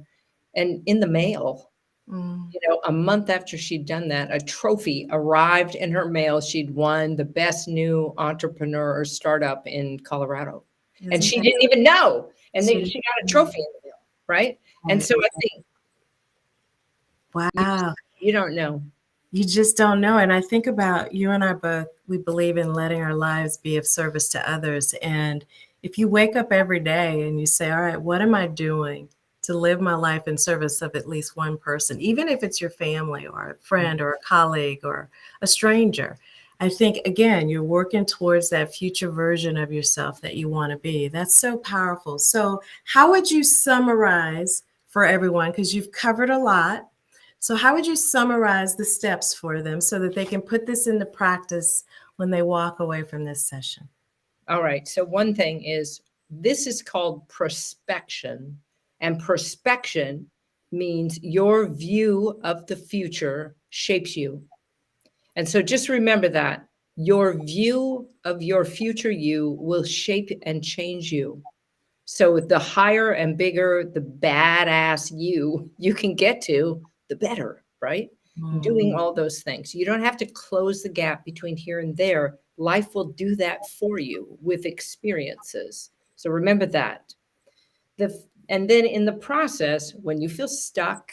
And in the mail, a month after she'd done that, a trophy arrived in her mail. She'd won the best new entrepreneur or startup in Colorado. And she didn't even know. And then she got a trophy in the mail, right? And so I think, wow, you don't know. You just don't know. And I think about you and I both, we believe in letting our lives be of service to others. And if you wake up every day and you say, all right, what am I doing to live my life in service of at least one person, even if it's your family or a friend or a colleague or a stranger, I think, again, you're working towards that future version of yourself that you want to be. That's so powerful. So how would you summarize for everyone, because you've covered a lot, so how would you summarize the steps for them so that they can put this into practice when they walk away from this session? All right. So one thing is, this is called prospection. And prospection means your view of the future shapes you. And so just remember that your view of your future you will shape and change you. So the higher and bigger the badass you can get to, the better, right? Doing all those things. You don't have to close the gap between here and there. Life will do that for you with experiences. So remember that. And then in the process, when you feel stuck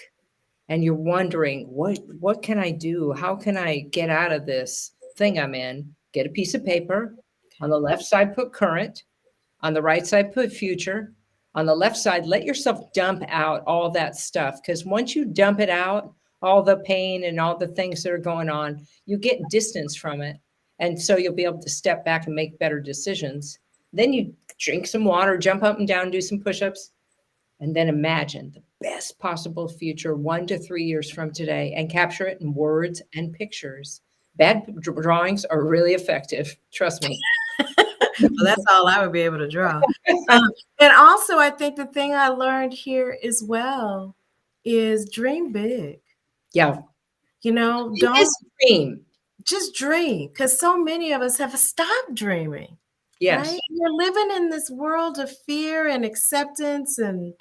and you're wondering, what can I do? How can I get out of this thing I'm in? Get a piece of paper. On the left side, put current. On the right side, put future. On the left side, let yourself dump out all that stuff. Because once you dump it out, all the pain and all the things that are going on, you get distance from it. And so you'll be able to step back and make better decisions. Then you drink some water, jump up and down, do some push-ups, and then imagine the best possible future 1 to 3 years from today and capture it in words and pictures. Bad drawings are really effective. Trust me. Well, that's all I would be able to draw. And also, I think the thing I learned here as well is dream big. Yeah. Don't dream. Just dream, because so many of us have stopped dreaming. Yes. Right? We're living in this world of fear and acceptance and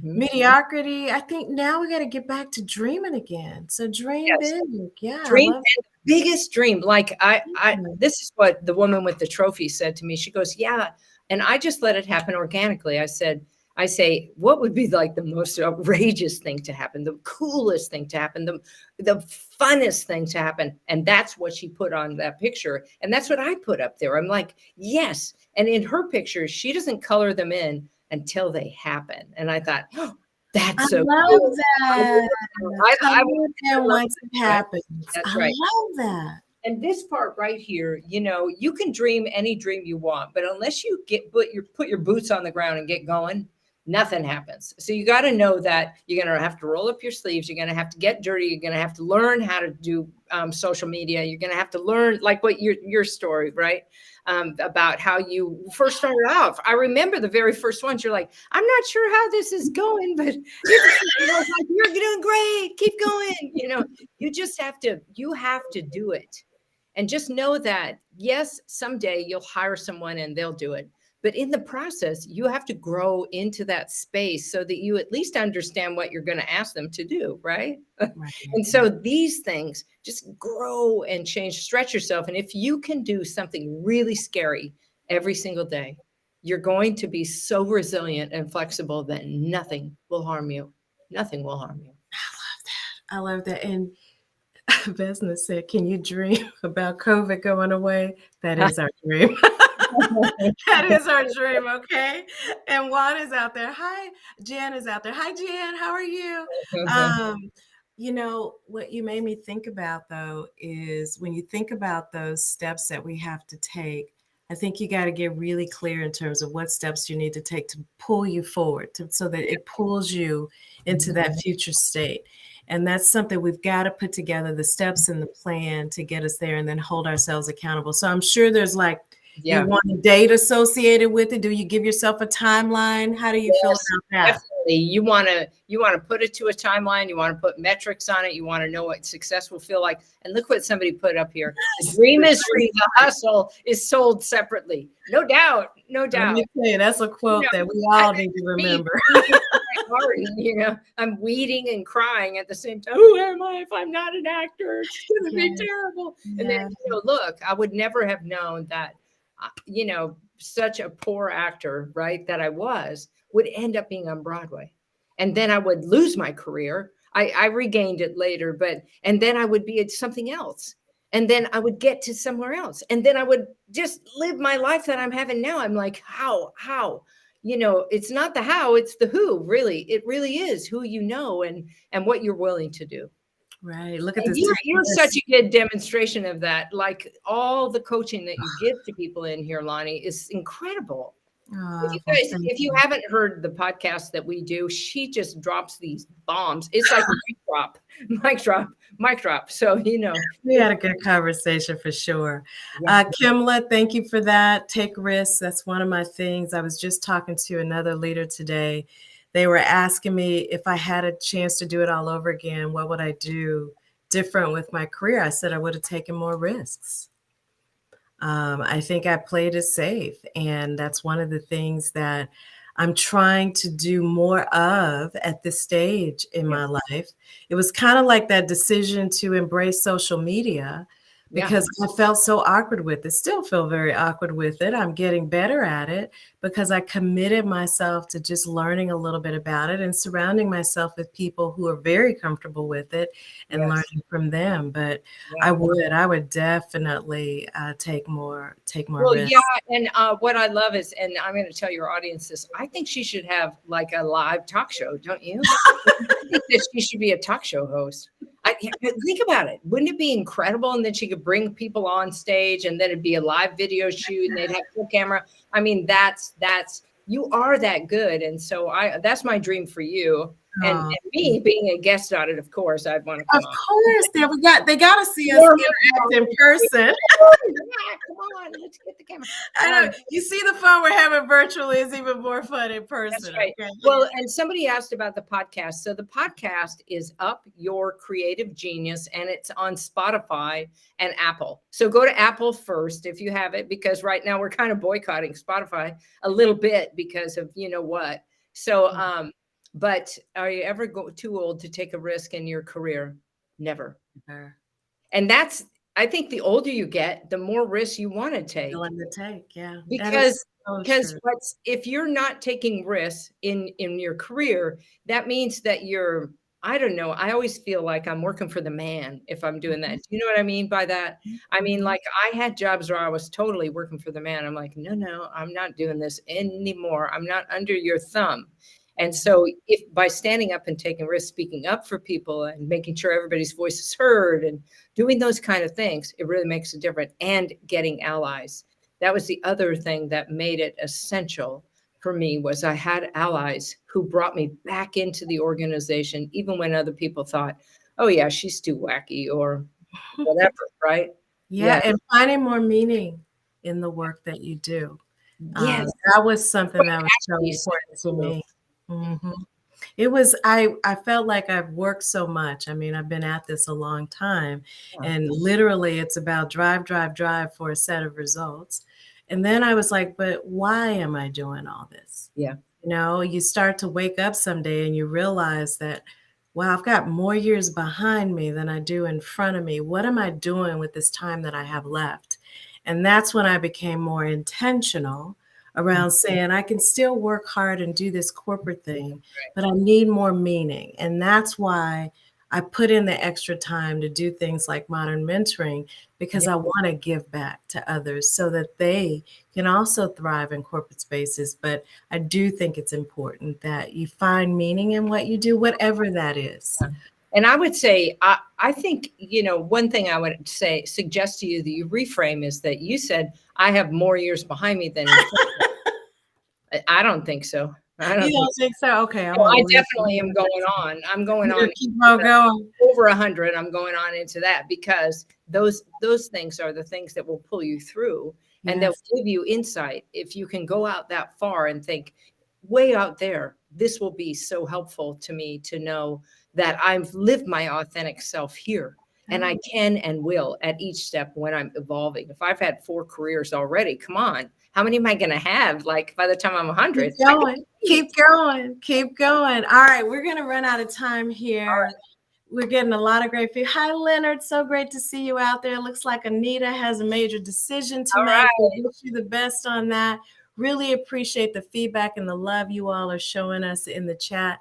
mediocrity. I think now we got to get back to dreaming again. So dream big. Yeah. Dream big. Biggest dream. Like this is what the woman with the trophy said to me. She goes, yeah. And I just let it happen organically. I say, what would be like the most outrageous thing to happen, the coolest thing to happen, the funnest thing to happen? And that's what she put on that picture. And that's what I put up there. I'm like, yes. And in her pictures, she doesn't color them in until they happen. And I thought, oh, that's so cool. That. I once it happens. That's right. I love that. And this part right here, you can dream any dream you want, but unless you put your boots on the ground and get going, nothing happens. So you got to know that you're going to have to roll up your sleeves. You're going to have to get dirty. You're going to have to learn how to do social media. You're going to have to learn, like what your story, right? About how you first started out. I remember the very first ones. You're like, I'm not sure how this is going, but you're doing great. Keep going. You just have to do it. And just know that, yes, someday you'll hire someone and they'll do it. But in the process, you have to grow into that space so that you at least understand what you're going to ask them to do, right? Right. And so these things, just grow and change, stretch yourself. And if you can do something really scary every single day, you're going to be so resilient and flexible that nothing will harm you. Nothing will harm you. I love that. And Vesna said, can you dream about COVID going away? That is our dream. That is our dream, okay? And Juan is out there. Hi, Jan is out there. Hi, Jan, how are you? What you made me think about, though, is when you think about those steps that we have to take, I think you got to get really clear in terms of what steps you need to take to pull you forward, so that it pulls you into that future state. And that's something we've got to put together, the steps and the plan to get us there, and then hold ourselves accountable. So I'm sure there's you want a date associated with it. Do you give yourself a timeline? How do you feel about that? Definitely. You want to put it to a timeline. You want to put metrics on it. You want to know what success will feel like. And look what somebody put up here. The dream is free. The hustle is sold separately. No doubt. No doubt. Let me tell you, that's a quote that we all need to remember. I'm weeding and crying at the same time. Who am I if I'm not an actor? It's going to be terrible. And then, look, I would never have known that, such a poor actor, right, that I would end up being on Broadway. And then I would lose my career. I regained it later, and then I would be at something else. And then I would get to somewhere else. And then I would just live my life that I'm having now. I'm like, how? It's not the how, it's the who, really. It really is who you know and what you're willing to do. Right. Look at this. You're such a good demonstration of that. Like all the coaching that you give to people in here, Lonnie, is incredible. If you haven't heard the podcast that we do, she just drops these bombs. It's like mic drop. So, we had a good conversation for sure. Kimla, thank you for that. Take risks. That's one of my things. I was just talking to another leader today. They were asking me if I had a chance to do it all over again, what would I do different with my career? I said I would have taken more risks. I think I played it safe. And that's one of the things that I'm trying to do more of at this stage in my life. It was kind of like that decision to embrace social media because I felt so awkward with it. Still feel very awkward with it. I'm getting better at it because I committed myself to just learning a little bit about it and surrounding myself with people who are very comfortable with it and learning from them. But I would definitely take more risks. And what I love is, and I'm going to tell your audience this, I think she should have like a live talk show, don't you? I think that she should be a talk show host. Think about it. Wouldn't it be incredible? And then she could bring people on stage and then it'd be a live video shoot and they'd have full camera. I mean, that's you are that good. And so that's my dream for you. And me being a guest on it, of course, I'd want to come on. Of course, they got to see us interact in person. Come on, let's get the camera. I know. You see the fun we're having virtually is even more fun in person. That's right. Okay? Well, and somebody asked about the podcast. So the podcast is Up Your Creative Genius, and it's on Spotify and Apple. So go to Apple first if you have it, because right now we're kind of boycotting Spotify a little bit because of what. So, but are you ever too old to take a risk in your career? Never. And I think the older you get, the more risks you want to take. Yeah. Because if you're not taking risks in your career, that means that you're, I don't know. I always feel like I'm working for the man if I'm doing that. Do you know what I mean by that? I mean, like I had jobs where I was totally working for the man. I'm like, no, I'm not doing this anymore. I'm not under your thumb. And so if by standing up and taking risks, speaking up for people and making sure everybody's voice is heard and doing those kind of things, it really makes a difference. And getting allies. That was the other thing that made it essential for me was I had allies who brought me back into the organization, even when other people thought, oh, yeah, she's too wacky or whatever, right? Yeah, Yeah. and finding more meaning in the work that you do. Yes. That was something that was so Actually important to said, me. Mhm. It was I felt like I've worked so much. I mean, I've been at this a long time, yeah. and literally it's about drive, drive, drive for a set of results. And then I was like, but why am I doing all this? Yeah. You know, you start to wake up someday and you realize that, wow, I've got more years behind me than I do in front of me. What am I doing with this time that I have left? And that's when I became more intentional around saying I can still work hard and do this corporate thing, but I need more meaning. And that's why I put in the extra time to do things like modern mentoring, because Yeah. I want to give back to others so that they can also thrive in corporate spaces. But I do think it's important that you find meaning in what you do, whatever that is. And I would say, I think, one thing I would suggest to you that you reframe is that you said, I have more years behind me than in front of me. I don't think so. I don't You think don't think so? Okay, I'm so. I gonna leave. definitely am going on. I'm going You're on gonna keep on going. over 100. I'm going on into that because those things are the things that will pull you through and they'll Yes. give you insight. If you can go out that far and think way out there, this will be so helpful to me to know that I've lived my authentic self here. And I can and will at each step when I'm evolving. If I've had 4 careers already, come on, how many am I going to have? Like by the time I'm 100, Keep going. Keep going. Keep going. All right, we're gonna run out of time here. We're getting a lot of great feedback. Hi, Leonard. So great to see you out there. It looks like Anita has a major decision to All make. right. We wish you the best on that. Really appreciate the feedback and the love you all are showing us in the chat.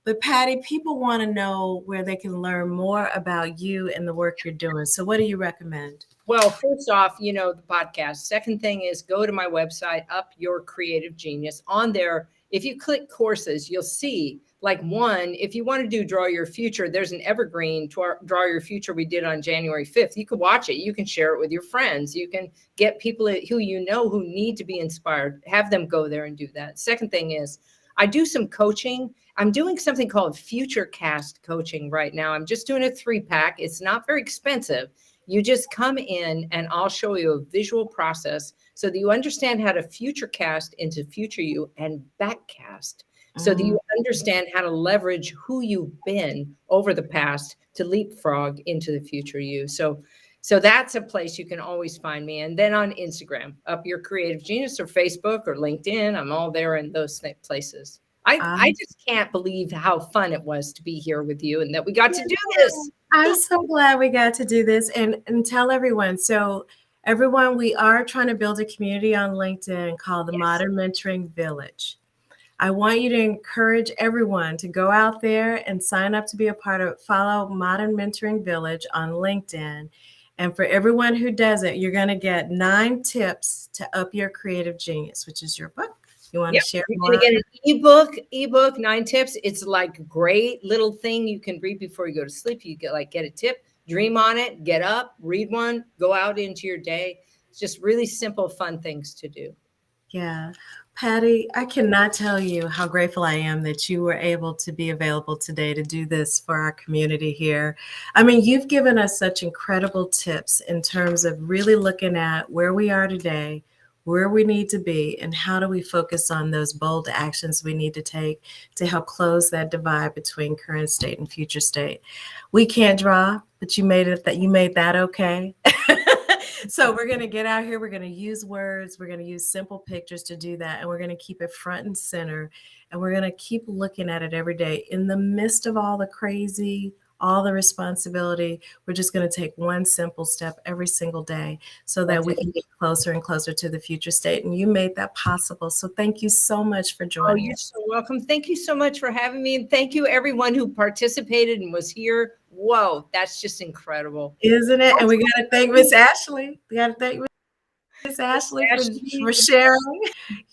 But Patti, people want to know where they can learn more about you and the work you're doing. So what do you recommend? Well, first off, the podcast. Second thing is go to my website, Up Your Creative Genius. On there, if you click courses, you'll see like one, if you want to do Draw Your Future, there's an evergreen Draw Your Future we did on January 5th. You can watch it. You can share it with your friends. You can get people who who need to be inspired, have them go there and do that. Second thing is I do some coaching. I'm doing something called Future Cast coaching right now. I'm just doing a 3-pack. It's not very expensive. You just come in and I'll show you a visual process so that you understand how to future cast into future you and backcast so that you understand how to leverage who you've been over the past to leapfrog into the future you. So that's a place you can always find me. And then on Instagram, Up Your Creative Genius, or Facebook or LinkedIn, I'm all there in those places. I just can't believe how fun it was to be here with you and that we got to do this. I'm so glad we got to do this and tell everyone. So everyone, we are trying to build a community on LinkedIn called the Modern Mentoring Village. I want you to encourage everyone to go out there and sign up to be a part of, follow Modern Mentoring Village on LinkedIn. And for everyone who does it, you're going to get 9 tips to up your creative genius, which is your book. You want to share more? You're going to get an ebook, 9 tips. It's like a great little thing you can read before you go to sleep. You get a tip, dream on it, get up, read one, go out into your day. It's just really simple, fun things to do. Yeah. Patti, I cannot tell you how grateful I am that you were able to be available today to do this for our community here. I mean, you've given us such incredible tips in terms of really looking at where we are today, where we need to be, and how do we focus on those bold actions we need to take to help close that divide between current state and future state. We can't draw, but you made that okay. So we're going to get out here. We're going to use words. We're going to use simple pictures to do that. And we're going to keep it front and center. And we're going to keep looking at it every day. In the midst of all the crazy, all the responsibility, we're just going to take one simple step every single day so that we can get closer and closer to the future state. And you made that possible. So thank you so much for joining. You're so welcome. Thank you so much for having me. And thank you everyone who participated and was here. Whoa, that's just incredible. Isn't it? And we got to thank Miss Ashley. We got to thank Miss Ashley for sharing.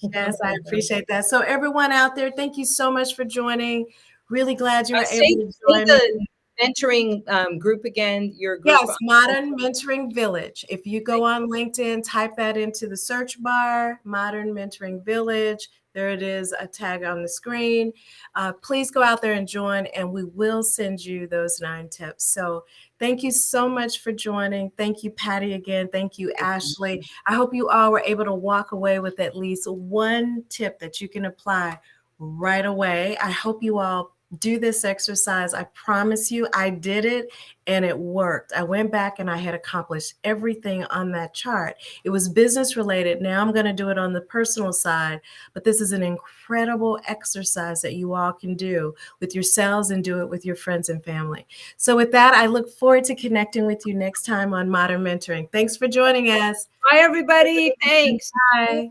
Yes, I appreciate that. So everyone out there, thank you so much for joining. Really glad you were able to join the mentoring group again. Your group. Yes, Modern Mentoring Village. If you go on LinkedIn, type that into the search bar, Modern Mentoring Village. There it is, a tag on the screen. Please go out there and join, and we will send you those 9 tips. So thank you so much for joining. Thank you, Patti, again. Thank you, Ashley. I hope you all were able to walk away with at least one tip that you can apply right away. I hope you all do this exercise. I promise you, I did it and it worked. I went back and I had accomplished everything on that chart. It was business related. Now I'm going to do it on the personal side, but this is an incredible exercise that you all can do with yourselves and do it with your friends and family. So with that, I look forward to connecting with you next time on Modern Mentoring. Thanks for joining us. Bye, everybody. Thanks. Bye.